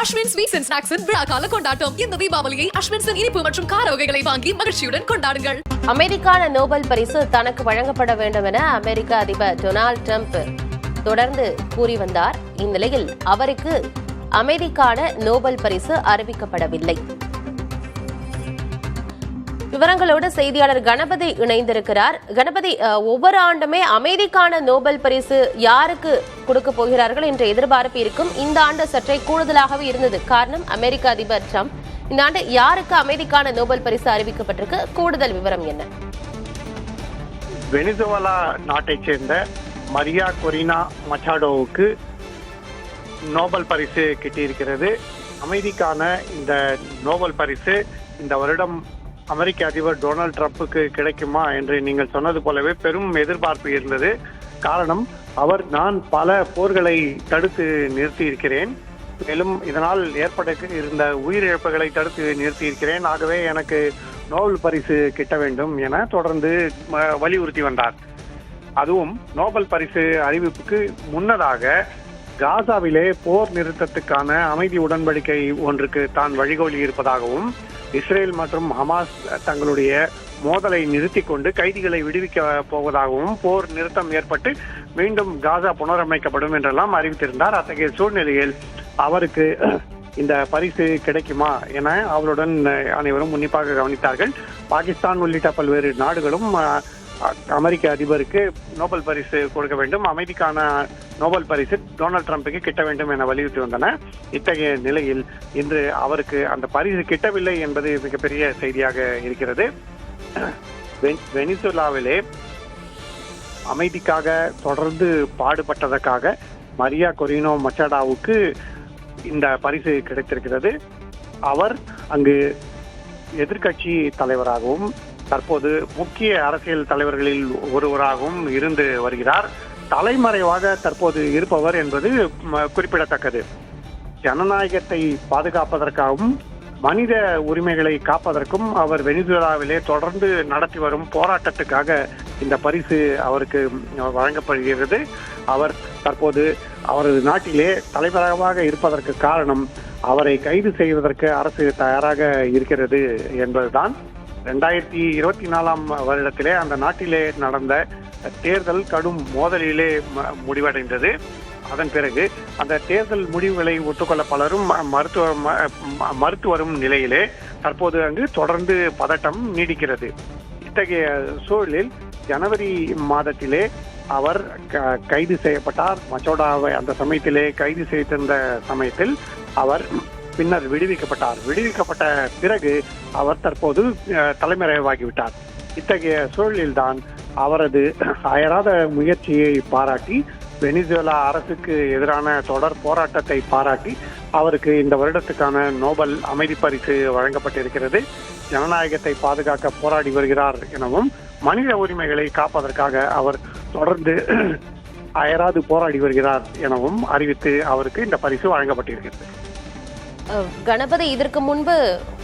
Ashwin sweets and ஸ்நாக்ஸின் விழா கால கொண்டாட்டம். இந்த தீபாவளியை அஸ்வின்ஸின் இனிப்பு மற்றும் கார வகைகளை வாங்கி மகிழ்ச்சியுடன் கொண்டாடுங்கள். அமெரிக்கான நோபல் பரிசு தனக்கு வழங்கப்பட வேண்டும் என அமெரிக்க அதிபர் டொனால்டு டிரம்ப் தொடர்ந்து கூறி வந்தார். இந்நிலையில் அவருக்கு அமைதிக்கான நோபல் பரிசு அறிவிக்கப்படவில்லை. விவரங்களோடு செய்தியாளர் கணபதி இணைந்திருக்கிறார். கணபதி, ஒவ்வொரு ஆண்டுமே அமைதிக்கான நோபல் பரிசு யாருக்கு கொடுக்க போகிறார்கள் என்ற எதிர்பார்ப்பு இருக்கும். இந்த ஆண்டு சற்றே கூடுதலாகவே இருந்தது. காரணம், அமெரிக்க அதிபர் ட்ரம்ப். இந்த ஆண்டு யாருக்கு அமைதிக்கான நோபல் பரிசு அறிவிக்கப்பட்டிருக்கு? கூடுதல் விவரம் என்ன? வெனிசுவேலா நாட்டைச் சேர்ந்த மரியா கொரினா மச்சாடோவுக்கு நோபல் பரிசு கிட்டியிருக்கிறது. அமைதிக்கான இந்த நோபல் பரிசு இந்த வருடம் அமெரிக்க அதிபர் டொனால்டு டிரம்புக்கு கிடைக்குமா என்று நீங்கள் சொன்னது போலவே பெரும் எதிர்பார்ப்பு இருந்தது. காரணம், நான் பல போர்களை தடுத்து நிறுத்தி இருக்கிறேன், மேலும் இதனால் ஏற்பட இருந்த உயிரிழப்புகளை தடுத்து நிறுத்தி இருக்கிறேன், ஆகவே எனக்கு நோபல் பரிசு கிட்ட வேண்டும் என தொடர்ந்து வலியுறுத்தி வந்தார். அதுவும் நோபல் பரிசு அறிவிப்புக்கு முன்னதாக காசாவிலே போர் நிறுத்தத்துக்கான அமைதி உடன்படிக்கை ஒன்றுக்கு தான் வழிகோலி இருப்பதாகவும், இஸ்ரேல் மற்றும் ஹமாஸ் தங்களுடைய மோதலை நிறுத்தி கொண்டு கைதிகளை விடுவிக்க போவதாகவும், போர் நிறுத்தம் ஏற்பட்டு மீண்டும் காசா புனரமைக்கப்படும் என்றெல்லாம் அறிவித்திருந்தார். அத்தகைய சூழ்நிலையில் அவருக்கு இந்த பரிசு கிடைக்குமா என அவருடன் அனைவரும் உன்னிப்பாக கவனித்தார்கள். பாகிஸ்தான் உள்ளிட்ட பல்வேறு நாடுகளும் அமெரிக்க அதிபருக்கு நோபல் பரிசு கொடுக்க வேண்டும், அமைதிக்கான நோபல் பரிசு டொனால்டு டிரம்புக்கு கிட்ட வேண்டும் என வலியுறுத்தி வந்தன. இத்தகைய நிலையில் இன்று அவருக்கு அந்த பரிசு கிட்டவில்லை என்பது மிகப்பெரிய செய்தியாக இருக்கிறது. வெனிசுவேலாவிலே அமைதிக்காக தொடர்ந்து பாடுபட்டதற்காக மரியா கொரினோ மச்சாடோவுக்கு இந்த பரிசு கிடைத்திருக்கிறது. அவர் அங்கு எதிர்க்கட்சி தலைவராகவும் தற்போது முக்கிய அரசியல் தலைவர்களில் ஒருவராகவும் இருந்து வருகிறார். தலைமறைவாக தற்போது இருப்பவர் என்பது குறிப்பிடத்தக்கது. ஜனநாயகத்தை பாதுகாப்பதற்காகவும் மனித உரிமைகளை காப்பதற்கும் அவர் வெனிசுவேலாவிலே தொடர்ந்து நடத்தி வரும் போராட்டத்துக்காக இந்த பரிசு அவருக்கு வழங்கப்படுகிறது. அவர் தற்போது அவரது நாட்டிலே தலைமறைவாக இருப்பதற்கு காரணம், அவரை கைது செய்வதற்கு அரசு தயாராக இருக்கிறது என்பதுதான். 2024 வருடத்திலே அந்த நாட்டிலே நடந்த தேர்தல் கடும் மோதலிலே முடிவடைந்தது. அதன் பிறகு அந்த தேர்தல் முடிவுகளை ஒத்துக்கொள்ள பலரும் மறுத்து வரும் நிலையிலே தற்போது அங்கு தொடர்ந்து பதட்டம் நீடிக்கிறது. இத்தகைய சூழலில் ஜனவரி மாதத்திலே அவர் கைது செய்யப்பட்டார். மச்சோடாவை அந்த சமயத்திலே கைது செய்திருந்த சமயத்தில் அவர் பின்னர் விடுவிக்கப்பட்ட பிறகு அவர் தற்போது தலைமறைவாகிவிட்டார். இத்தகைய சூழலில்தான் அவரது அயராத முயற்சியை பாராட்டி, வெனிசுவேலா அரசுக்கு எதிரான தொடர் போராட்டத்தை பாராட்டி அவருக்கு இந்த வருடத்துக்கான நோபல் அமைதி பரிசு வழங்கப்பட்டிருக்கிறது. ஜனநாயகத்தை பாதுகாக்க போராடி வருகிறார் எனவும், மனித உரிமைகளை காப்பதற்காக அவர் தொடர்ந்து அயராது போராடி வருகிறார் எனவும் அறிவித்து அவருக்கு இந்த பரிசு வழங்கப்பட்டிருக்கிறது. கணபதி, இதற்கு முன்பு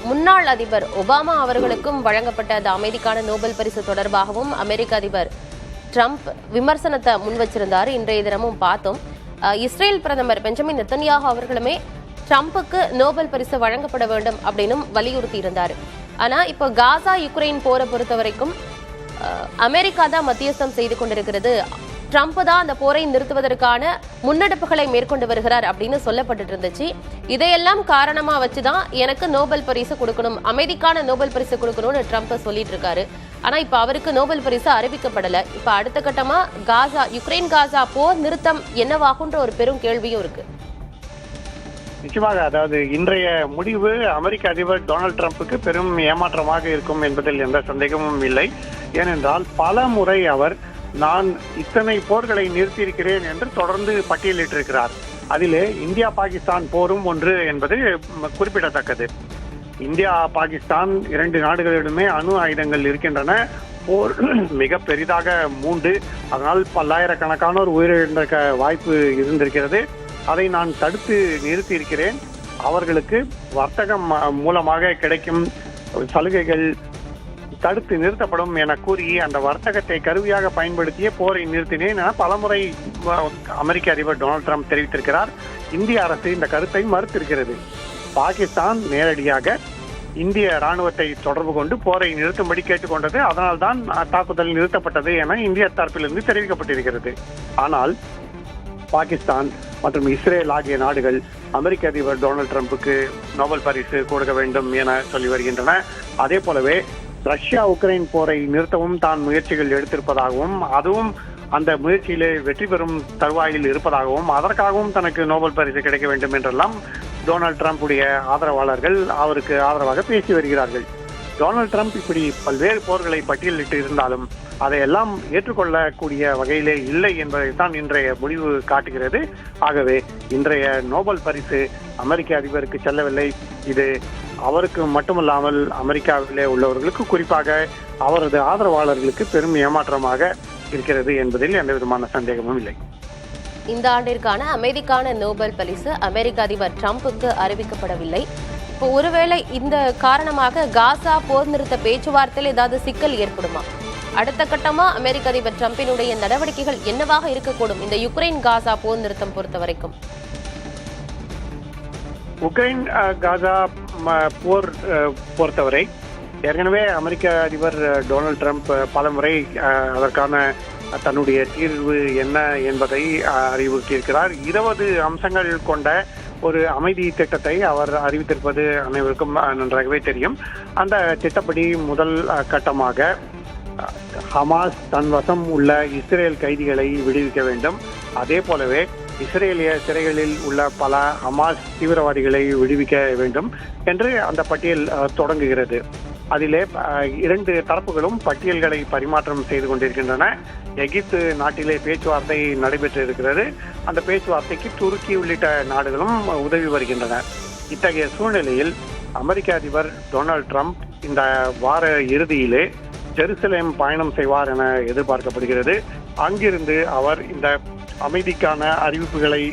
முன்னாள் அதிபர் ஒபாமா அவர்களுக்கும் வழங்கப்பட்ட அந்த அமைதிக்கான நோபல் பரிசு தொடர்பாகவும் அமெரிக்க அதிபர் ட்ரம்ப் விமர்சனத்தை முன் வச்சிருந்தார். இன்றைய தினமும் பார்த்தோம். இஸ்ரேல் பிரதமர் பெஞ்சமின் நெத்தன்யாஹு அவர்களுமே ட்ரம்புக்கு நோபல் பரிசு வழங்கப்பட வேண்டும் அப்படின்னு வலியுறுத்தி இருந்தார். ஆனா இப்போ காசா யுக்ரைன் போரை பொறுத்த வரைக்கும் அமெரிக்கா தான் மத்தியஸ்தம் செய்து கொண்டிருக்கிறது. ட்ரம்ப் தான் அந்த போரை நிறுத்துவதற்கான முன்னெடுப்புகளை மேற்கொண்டு வருகிறார் அப்படின்னு சொல்லப்பட்டு இருந்துச்சு. இதையெல்லாம் காரணமா வச்சுதான் எனக்கு நோபல் பரிசு கொடுக்கணும், அமைதிக்கான நோபல் பரிசு கொடுக்கணும்னு ட்ரம்ப் சொல்லிட்டு இருக்காரு. ஆனா இப்ப அவருக்கு நோபல் பரிசு அறிவிக்கப்படல. இப்ப அடுத்த கட்டமா யுக்ரைன் காசா போர் நிறுத்தம் என்னவாகுன்ற ஒரு பெரும் கேள்வியும் இருக்கு. நிச்சயமாக, அதாவது இன்றைய முடிவு அமெரிக்க அதிபர் டொனால்டு டிரம்புக்கு பெரும் ஏமாற்றமாக இருக்கும் என்பதில் எந்த சந்தேகமும் இல்லை. ஏனென்றால் பல முறை அவர் நான் இத்தனை போர்களை நிறுத்தியிருக்கிறேன் என்று தொடர்ந்து பட்டியலிட்டிருக்கிறார். அதிலே இந்தியா பாகிஸ்தான் போரும் ஒன்று என்பது குறிப்பிடத்தக்கது. இந்தியா பாகிஸ்தான் 2 நாடுகளிடமே அணு ஆயுதங்கள் இருக்கின்றன. போர் மிக பெரிதாக மூண்டு அதனால் பல்லாயிரக்கணக்கானோர் உயிரிழந்திருக்க வாய்ப்பு இருந்திருக்கிறது. அதை நான் தடுத்து நிறுத்தி இருக்கிறேன். அவர்களுக்கு வர்த்தகம் மூலமாக கிடைக்கும் சலுகைகள் தடுத்து நிறுத்தப்படும் என கூறி அந்த வர்த்தகத்தை கருவியாக பயன்படுத்திய போரை நிறுத்தினேன் என பலமுறை அமெரிக்க அதிபர் டொனால்டு டிரம்ப் தெரிவித்திருக்கிறார். இந்திய அரசு இந்த கருத்தை மறுத்திருக்கிறது. பாகிஸ்தான் நேரடியாக இந்திய ராணுவத்தை தொடர்பு கொண்டு போரை நிறுத்தும்படி கேட்டுக்கொண்டது. அதனால்தான் தாக்குதல் நிறுத்தப்பட்டது என இந்திய தரப்பிலிருந்து தெரிவிக்கப்பட்டிருக்கிறது. ஆனால் பாகிஸ்தான் மற்றும் இஸ்ரேல் ஆகிய நாடுகள் அமெரிக்க அதிபர் டொனால்டு டிரம்புக்கு நோபல் பரிசு கொடுக்க வேண்டும் என சொல்லி வருகின்றன. அதே போலவே ரஷ்யா உக்ரைன் போரை நிறுத்தவும் தான் முயற்சிகள் எடுத்திருப்பதாகவும், அதுவும் அந்த முயற்சியிலே வெற்றி பெறும் தருவாயில் இருப்பதாகவும், அதற்காகவும் தனக்கு நோபல் பரிசு கிடைக்க வேண்டும் என்றெல்லாம் டொனால்டு டிரம்புடைய ஆதரவாளர்கள் அவருக்கு ஆதரவாக பேசி வருகிறார்கள். டொனால்டு டிரம்ப் இப்படி பல்வேறு போர்களை பட்டியலிட்டு இருந்தாலும் அதையெல்லாம் ஏற்றுக்கொள்ளக்கூடிய வகையிலே இல்லை என்பதைத்தான் இன்றைய முடிவு காட்டுகிறது. ஆகவே இன்றைய நோபல் பரிசு அமெரிக்க அதிபருக்கு செல்லவில்லை. இது அவருக்கு மட்டுமல்லாமல் அமெரிக்காவிலே உள்ளவர்களுக்கு, குறிப்பாக அவரது ஆதரவாளர்களுக்கு பெரும் ஏமாற்றமாக இருக்கிறது என்பதில் எந்த விதமான சந்தேகமும் இல்லை. இந்த ஆண்டிற்கான அமைதிக்கான நோபல் பரிசு அமெரிக்க அதிபர் டிரம்புக்கு அறிவிக்கப்படவில்லை. இப்போ ஒருவேளை இந்த காரணமாக காசா போர் நிறுத்த பேச்சுவார்த்தையில் ஏதாவது சிக்கல் ஏற்படுமா? அடுத்த கட்டமா அமெரிக்க அதிபர் டிரம்பினுடைய நடவடிக்கைகள் என்னவாக இருக்கக்கூடும் இந்த யுக்ரைன் காசா போர் நிறுத்தம் பொறுத்த வரைக்கும்? உக்ரைன் காசா போர் பொறுத்தவரை ஏற்கனவே அமெரிக்க அதிபர் டொனால்டு டிரம்ப் பலமுறை அதற்கான தன்னுடைய தீர்வு என்ன என்பதை அறிவுறுத்தியிருக்கிறார். 20 அம்சங்கள் கொண்ட ஒரு அமைதி திட்டத்தை அவர் அறிவித்திருப்பது அனைவருக்கும் நன்றாகவே தெரியும். அந்த திட்டப்படி முதல் கட்டமாக ஹமாஸ் தன் வசம் உள்ள இஸ்ரேல் கைதிகளை விடுவிக்க வேண்டும். அதே போலவே இஸ்ரேலிய சிறைகளில் உள்ள பல ஹமாஸ் தீவிரவாதிகளை விடுவிக்க வேண்டும் என்று அந்த பட்டியல் தொடங்குகிறது. அதிலே 2 தரப்புகளும் பட்டியல்களை பரிமாற்றம் செய்து கொண்டிருக்கின்றன. எகிப்து நாட்டிலே பேச்சுவார்த்தை நடைபெற்று இருக்கிறது. அந்த பேச்சுவார்த்தைக்கு துருக்கி உள்ளிட்ட நாடுகளும் உதவி வருகின்றன. இத்தகைய சூழ்நிலையில் அமெரிக்க அதிபர் டொனால்டு டிரம்ப் இந்த வார இறுதியிலே ஜெருசலேம் பயணம் செய்வார் என எதிர்பார்க்கப்படுகிறது. அங்கிருந்து அவர் இந்த அமைதிக்கான அறிவிப்புகளை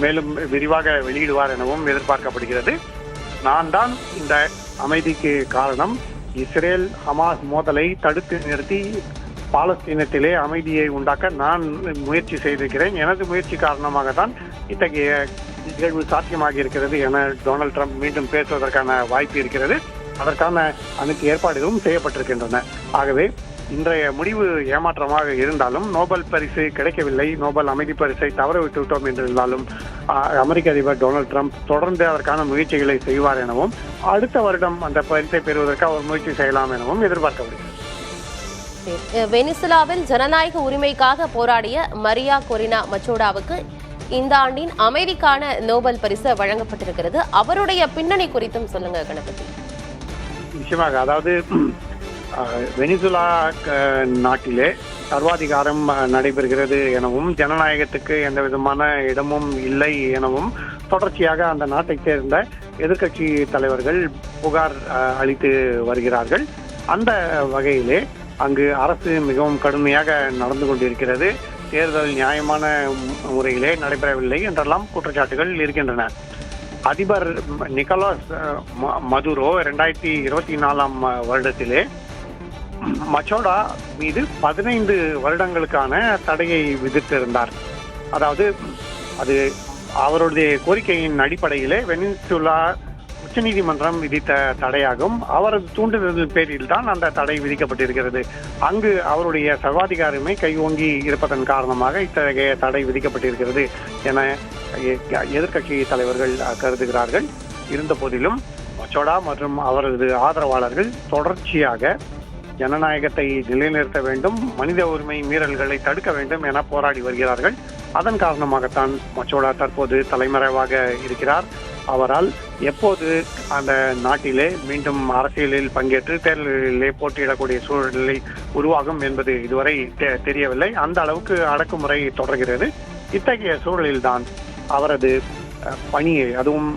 மேலும் விரிவாக வெளியிடுவார் எனவும் எதிர்பார்க்கப்படுகிறது. நான் தான் இந்த அமைதிக்கு காரணம், இஸ்ரேல் ஹமாஸ் மோதலை தடுத்து நிறுத்தி பாலஸ்தீனத்திலே அமைதியை உண்டாக்க நான் முயற்சி செய்திருக்கிறேன். எனது முயற்சி காரணமாக தான் இத்தகைய நிகழ்வு சாத்தியமாகி இருக்கிறது என டொனால்டு டிரம்ப் மீண்டும் பேசுவதற்கான வாய்ப்பு இருக்கிறது. அதற்கான அனைத்து ஏற்பாடுகளும் செய்யப்பட்டிருக்கின்றன. ஆகவே இன்றைய முடிவு ஏமாற்றமாக இருந்தாலும், நோபல் பரிசு கிடைக்கவில்லை, நோபல் அமைதி பரிசை தவற விட்டுவிட்டோம் என்றிருந்தாலும் அமெரிக்க அதிபர் டொனால்டு டிரம்ப் தொடர்ந்து அதற்கான முயற்சிகளை செய்வார் எனவும், அடுத்த வருடம் அந்த பரிசை பெறுவதற்கு அவர் முயற்சி செய்யலாம் எனவும் எதிர்பார்க்கப்படுகிறது. வெனிசுலாவில் ஜனநாயக உரிமைக்காக போராடிய மரியா கொரினா மச்சோடாவுக்கு இந்த ஆண்டின் அமைதிக்கான நோபல் பரிசு வழங்கப்பட்டிருக்கிறது. அவருடைய பின்னணி குறித்தும் சொல்லுங்க கணபதி. நிச்சயமாக, அதாவது வெனிசுலா நாட்டிலே சர்வாதிகாரம் நடைபெறுகிறது எனவும், ஜனநாயகத்துக்கு எந்த விதமான இடமும் இல்லை எனவும் தொடர்ச்சியாக அந்த நாட்டைச் சேர்ந்த எதிர்க்கட்சி தலைவர்கள் புகார் அளித்து வருகிறார்கள். அந்த வகையிலே அங்கு அரசு மிகவும் கடுமையாக நடந்து கொண்டிருக்கிறது. தேர்தல் நியாயமான முறையிலே நடைபெறவில்லை என்றெல்லாம் குற்றச்சாட்டுகள் இருக்கின்றன. அதிபர் நிக்கோலஸ் மதுரோ 2024 வருடத்திலே மச்சோடா மீது 15 வருடங்களுக்கான தடையை விதித்திருந்தார். அதாவது அது அவருடைய கோரிக்கையின் அடிப்படையிலே வெனிசுலா உச்சநீதிமன்றம் விதித்த தடையாகும். அவரது தூண்டுதல் பேரில் தான் அந்த தடை விதிக்கப்பட்டிருக்கிறது. அங்கு அவருடைய சர்வாதிகாரமே கையோங்கி இருப்பதன் காரணமாக இத்தகைய தடை விதிக்கப்பட்டிருக்கிறது என எதிர்க்கட்சி தலைவர்கள் கருதுகிறார்கள். இருந்த போதிலும் மச்சோடா மற்றும் அவரது ஆதரவாளர்கள் தொடர்ச்சியாக ஜனநாயகத்தை நிலைநிறுத்த வேண்டும், மனித உரிமை மீறல்களை தடுக்க வேண்டும் என போராடி வருகிறார்கள். அதன் காரணமாகத்தான் மச்சோடா தற்போது தலைமறைவாக இருக்கிறார். அவரால் எப்போது அந்த நாட்டிலே மீண்டும் அரசியலில் பங்கேற்று தேர்தலிலே போட்டியிடக்கூடிய சூழ்நிலை உருவாகும் என்பது இதுவரை தெரியவில்லை. அந்த அளவுக்கு அடக்குமுறை தொடர்கிறது. இத்தகைய சூழலில்தான் அவரது பணியை, அதுவும்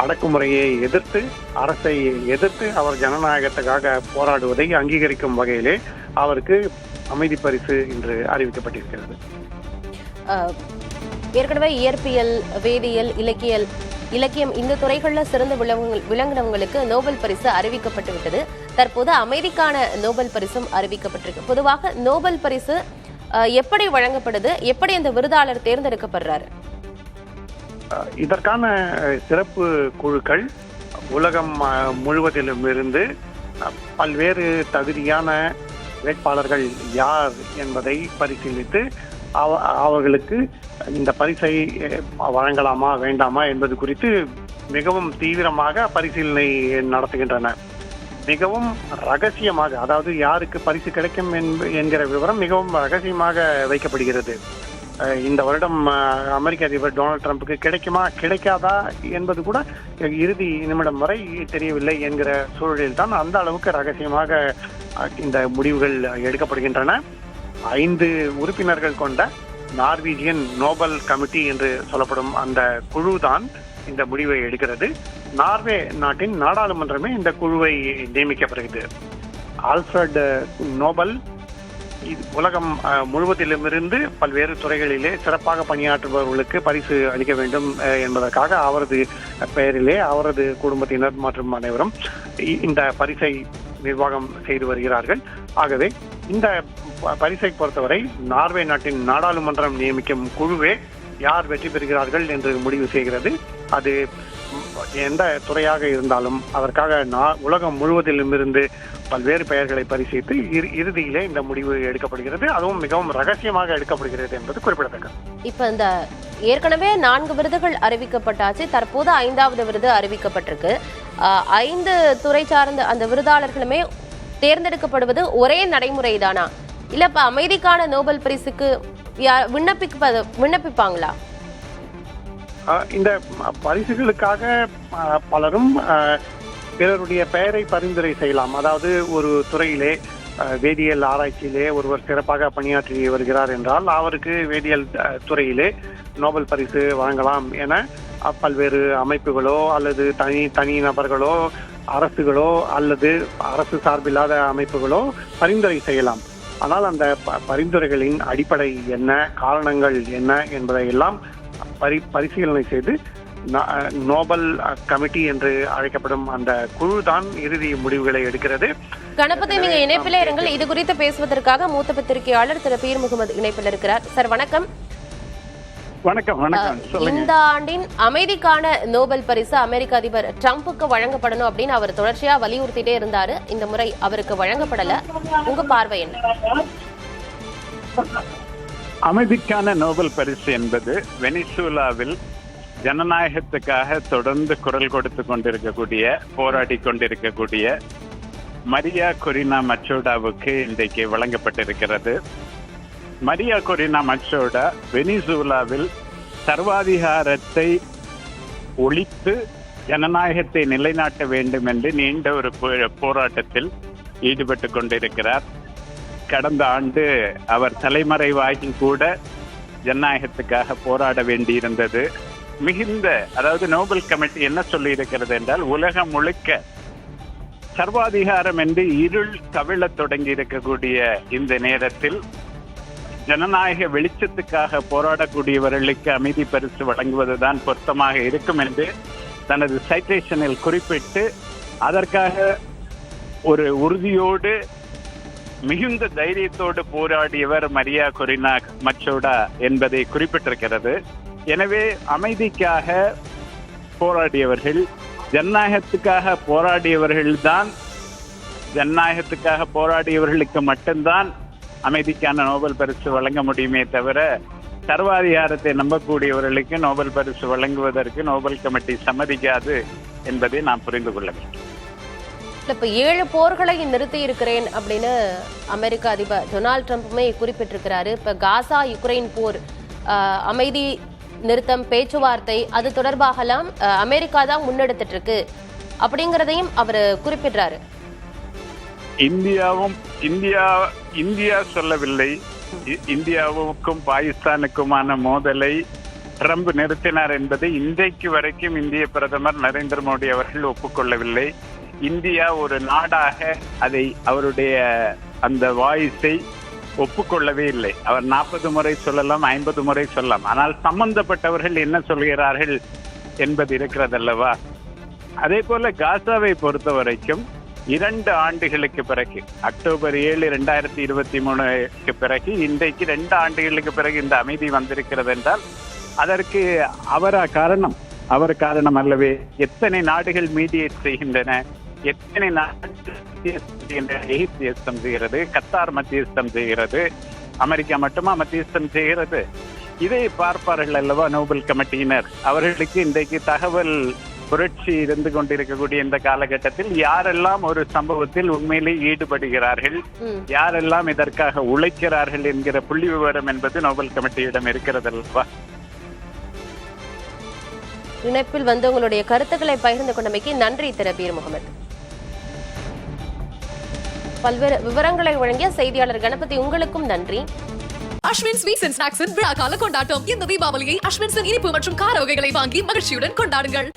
அடக்குமுறையை எதிர்த்து, அரசை எதிர்த்து அவர் ஜனநாயகத்துக்காக போராடுவதை அங்கீகரிக்கும் வகையிலே அவருக்கு அமைதி பரிசு இன்று அறிவிக்கப்பட்டிருக்கிறது. ஏற்கனவே இயற்பியல், வேதியியல், இலக்கியம் இந்த துறைகளில் சிறந்த விளங்கினவங்களுக்கு நோபல் பரிசு அறிவிக்கப்பட்டு விட்டது. தற்போது அமைதிக்கான நோபல் பரிசும் அறிவிக்கப்பட்டிருக்கு. பொதுவாக நோபல் பரிசு எப்படி வழங்கப்படுது, எப்படி அந்த விருதாளர் தேர்ந்தெடுக்கப்படுறாரு? இதற்கான சிறப்பு குழுக்கள் உலகம் முழுவதிலும் இருந்து பல்வேறு தகுதியான வேட்பாளர்கள் யார் என்பதை பரிசீலித்து அவர்களுக்கு இந்த பரிசை வழங்கலாமா வேண்டாமா என்பது குறித்து மிகவும் தீவிரமாக பரிசீலனை நடத்துகின்றன. மிகவும் ரகசியமாக, அதாவது யாருக்கு பரிசு கிடைக்கும் என்கிற விவரம் மிகவும் ரகசியமாக வைக்கப்படுகிறது. இந்த வருடம் அமெரிக்க அதிபர் டொனால்டு ட்ரம்புக்கு கிடைக்குமா கிடைக்காதா என்பது கூட இறுதி நிமிடம் வரை தெரியவில்லை என்கிற சூழலில் தான் அந்த அளவுக்கு ரகசியமாக இந்த முடிவுகள் எடுக்கப்படுகின்றன. 5 உறுப்பினர்கள் கொண்ட நார்வீஜியன் நோபல் கமிட்டி என்று சொல்லப்படும் அந்த குழு தான் இந்த முடிவை எடுக்கிறது. நார்வே நாட்டின் நாடாளுமன்றமே இந்த குழுவை நியமிக்கப்படுகிறது. ஆல்ஃபிரட் நோபல் உலகம் முழுவதிலுமிருந்து பல்வேறு துறைகளிலே சிறப்பாக பணியாற்றுபவர்களுக்கு பரிசு அளிக்க வேண்டும் என்பதற்காக அவரது பெயரிலே அவரது குடும்பத்தினர் மற்றும் அனைவரும் இந்த பரிசை நிர்வாகம் செய்து வருகிறார்கள். ஆகவே இந்த பரிசை பொறுத்தவரை நார்வே நாட்டின் நாடாளுமன்றம் நியமிக்கும் குழுவே யார் வெற்றி பெறுகிறார்கள் என்று முடிவு செய்கிறது. அது எந்த துறையாக இருந்தாலும் அதற்காக உலகம் முழுவதிலும் இருந்து பல்வேறு பெயர்களை பரிசீலித்து இறுதியிலே இந்த முடிவு எடுக்கப்படுகிறது. அதுவும் மிகவும் ரகசியமாக எடுக்கப்படுகிறது என்பது குறிப்பிடத்தக்கது. இப்ப இந்த ஏற்கனவே 4 விருதுகள் அறிவிக்கப்பட்டாச்சு, தற்போது 5வது விருது அறிவிக்கப்பட்டிருக்கு. 5 துறை சார்ந்த அந்த விருதாளர்களுமே தேர்ந்தெடுக்கப்படுவது ஒரே நடைமுறை தானா, இல்ல இப்ப அமைதிக்கான நோபல் பரிசுக்கு விண்ணப்பிப்பாங்களா? இந்த பரிசுகளுக்காக பலரும் பிறருடைய பெயரை பரிந்துரை செய்யலாம். அதாவது ஒரு துறையிலே வேதியியல் ஆராய்ச்சியிலே ஒருவர் சிறப்பாக பணியாற்றி வருகிறார் என்றால் அவருக்கு வேதியியல் துறையிலே நோபல் பரிசு வழங்கலாம் என பல்வேறு அமைப்புகளோ அல்லது தனி நபர்களோ அரசுகளோ அல்லது அரசு சார்பில்லாத அமைப்புகளோ பரிந்துரை செய்யலாம். ஆனால் அந்த பரிந்துரைகளின் அடிப்படை என்ன, காரணங்கள் என்ன என்பதை எல்லாம் பரிசீலனை செய்து நோபல் கமிட்டி என்று அழைக்கப்படும் அந்த குழு தான் இறுதி முடிவுகளை எடுக்கிறது. கணபதி, நீங்க இணைப்பில் இருங்கள். இது குறித்து பேசுவதற்காக மூத்த பத்திரிகையாளர் திரு பீர் முகமது இணைப்பில் இருக்கிறார். சார் வணக்கம். வணக்கம். இந்த ஆண்டின் அமைதிக்கான நோபல் பரிசு அமெரிக்க அதிபர் ட்ரம்புக்கு வழங்கப்படணும் அப்படின்னு அவர் தொடர்ச்சியா வலியுறுத்திட்டே இருந்தாரு. இந்த முறை அவருக்கு வழங்கப்படல. உங்க பார்வை என்ன? அமைதிக்கான நோபல் பரிசு என்பது வெனிசுலாவில் ஜனநாயகத்துக்காக தொடர்ந்து குரல் கொடுத்து கொண்டிருக்கக்கூடிய, போராடி கொண்டிருக்கக்கூடிய மரியா கொரினா மச்சோடாவுக்கு இன்றைக்கு வழங்கப்பட்டிருக்கிறது. மரியா கொரினா மச்சோடா வெனிசுலாவில் சர்வாதிகாரத்தை ஒழித்து ஜனநாயகத்தை நிலைநாட்ட வேண்டும் என்று நீண்ட ஒரு போராட்டத்தில் ஈடுபட்டு கொண்டிருக்கிறார். கடந்த ஆண்டு அவர் தலைமறைவாகி கூட ஜனநாயகத்துக்காக போராட வேண்டியிருந்தது. மிகுந்த, அதாவது நோபல் கமிட்டி என்ன சொல்லி இருக்கிறது என்றால், உலகம் முழுக்க சர்வாதிகாரம் என்று இருள் கவிழத் தொடங்கி இருக்கக்கூடிய இந்த நேரத்தில் ஜனநாயக வெளிச்சத்துக்காக போராடக்கூடியவர்களுக்கு அமைதி பரிசு வழங்குவதுதான் பொருத்தமாக இருக்கும் என்று தனது சைட்டேஷனில் குறிப்பிட்டு, அதற்காக ஒரு உறுதியோடு மிகுந்த தைரியத்தோடு போராடியவர் மரியா கொரினா மச்சோடா என்பதை குறிப்பிட்டிருக்கிறது. எனவே அமைதிக்காக போராடியவர்கள், ஜனநாயகத்துக்காக போராடியவர்கள்தான், ஜனநாயகத்துக்காக போராடியவர்களுக்கு மட்டும்தான் அமைதிக்கான நோபல் பரிசு வழங்க முடியுமே தவிர சர்வாதிகாரத்தை நம்பக்கூடியவர்களுக்கு நோபல் பரிசு வழங்குவதற்கு நோபல் கமிட்டி சம்மதிக்காது என்பதை நாம் புரிந்து கொள்ள வேண்டும். இப்ப 7 போர்களை நிறுத்தி இருக்கிறேன் அப்படின்னு அமெரிக்க அதிபர் டொனால்டு ட்ரம்புமே குறிப்பிட்டிருக்கிறாரு. இப்ப காசா யுக்ரைன் போர், அமைதி நிறுத்தம் பேச்சுவார்த்தை, அது தொடர்பாகலாம் அமெரிக்கா தான் முன்னெடுத்துட்டு இருக்கு அப்படிங்கறதையும் அவர் குறிப்பிட்டாரு. இந்தியா சொல்லவில்லை. இந்தியாவுக்கும் பாகிஸ்தானுக்குமான மோதலை ட்ரம்ப் நிறுத்தினார் என்பதை இன்றைக்கு வரைக்கும் இந்திய பிரதமர் நரேந்திர மோடி அவர்கள் ஒப்புக்கொள்ளவில்லை. இந்தியா ஒரு நாடாக அதை, அவருடைய அந்த வாய்ஸை ஒப்புக்கொள்ளவே இல்லை. அவர் 40 முறை சொல்லலாம், 50 முறை சொல்லலாம். ஆனால் சம்பந்தப்பட்டவர்கள் என்ன சொல்கிறார்கள் என்பது இருக்கிறதல்லவா. அதே போல காசாவை பொறுத்த வரைக்கும் 2 ஆண்டுகளுக்கு பிறகு, அக்டோபர் 7, 2023 பிறகு, இன்றைக்கு 2 ஆண்டுகளுக்கு பிறகு இந்த அமைதி வந்திருக்கிறது என்றால் அதற்கு அவர் காரணம் அல்லவே. எத்தனை நாடுகள் மீடியேட் செய்கின்றன, எத்தனை நாடுகள் மத்தியஸ்தம் செய்கிறது, கத்தார் மத்தியஸ்தம் செய்கிறது, அமெரிக்கா மட்டுமா மத்தியஸ்தம் செய்கிறது? இதை பார்ப்பார்கள் அல்லவா நோபல் கமிட்டியினர். அவர்களுக்கு இன்றைக்கு தகவல் புரட்சி இருந்து கொண்டிருக்கக்கூடிய இந்த காலகட்டத்தில் யாரெல்லாம் ஒரு சம்பவத்தில் உண்மையிலே ஈடுபடுகிறார்கள், யாரெல்லாம் இதற்காக உழைக்கிறார்கள் என்கிற புள்ளி விவரம் என்பது நோபல் கமிட்டியிடம் இருக்கிறது அல்லவா. இணைப்பில் வந்து உங்களுடைய கருத்துக்களை பகிர்ந்து கொண்டமைக்கு நன்றி திரு பீர் முகமது. பல்வேறு விவரங்களை வழங்கிய செய்தியாளர் கணபதி உங்களுக்கும் நன்றி. அஸ்வின் ஸ்வீட்ஸ் அண்ட் ஸ்நாக்ஸின் விழா கால கொண்டாட்டம். இந்த தீபாவளியை அஸ்வின்ஸின் இனிப்பு மற்றும் கார வகைகளை வாங்கி மகிழ்ச்சியுடன் கொண்டாடுங்கள்.